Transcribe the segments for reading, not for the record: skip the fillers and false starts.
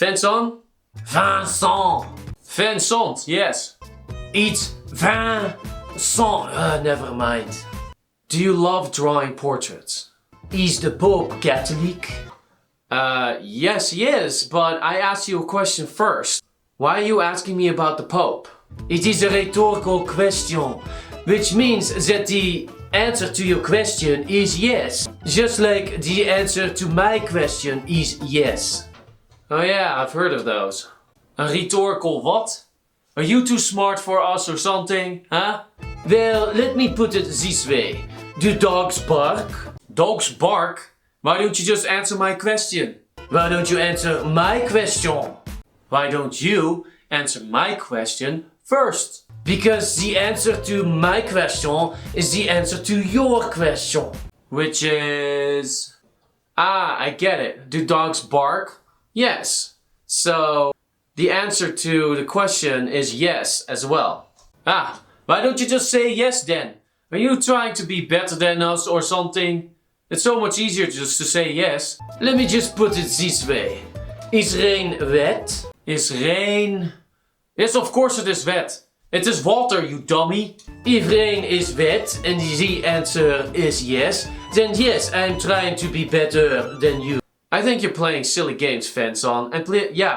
Vincent? Vincent. Vincent, yes. It's Vincent. Never mind. Do you love drawing portraits? Is the Pope Catholic? Yes he is, but I asked you a question first. Why are you asking me about the Pope? It is a rhetorical question, which means that the answer to your question is yes. Just like the answer to my question is yes. Oh yeah, I've heard of those. A rhetorical what? Are you too smart for us or something, huh? Well, let me put it this way. Do dogs bark? Dogs bark? Why don't you just answer my question? Why don't you answer my question? Why don't you answer my question first? Because the answer to my question is the answer to your question. Which is... Ah, I get it. Do dogs bark? Yes. So, the answer to the question is yes as well. Ah, why don't you just say yes then? Are you trying to be better than us or something? It's so much easier just to say yes. Let me just put it this way. Is rain wet? Is rain... Yes, of course it is wet. It is water, you dummy. If rain is wet and the answer is yes, then yes, I'm trying to be better than you. I think you're playing silly games, Vincent, and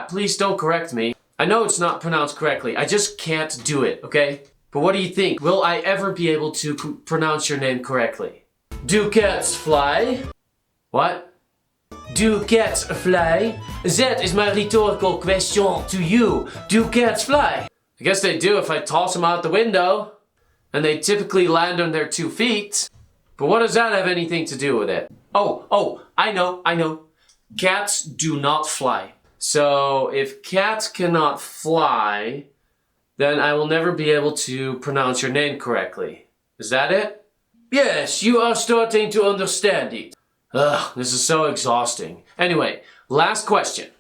please don't correct me. I know it's not pronounced correctly, I just can't do it, okay? But what do you think? Will I ever be able to pronounce your name correctly? Do cats fly? What? Do cats fly? That is my rhetorical question to you. Do cats fly? I guess they do if I toss them out the window. And they typically land on their 2 feet. But what does that have anything to do with it? Oh, I know. Cats do not fly. So if cats cannot fly, then I will never be able to pronounce your name correctly. Is that it? Yes, you are starting to understand it. Ugh, this is so exhausting. Anyway, last question.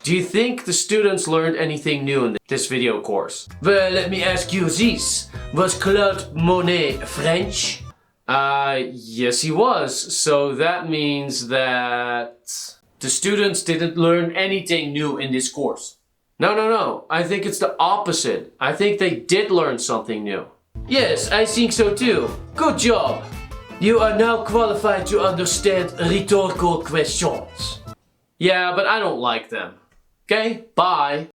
Do you think the students learned anything new in this video course? Well, let me ask you this. Was Claude Monet French? Yes he was. So that means that the students didn't learn anything new in this course. No. I think it's the opposite. I think they did learn something new. Yes, I think so too. Good job. You are now qualified to understand rhetorical questions. Yeah, but I don't like them. Okay, bye.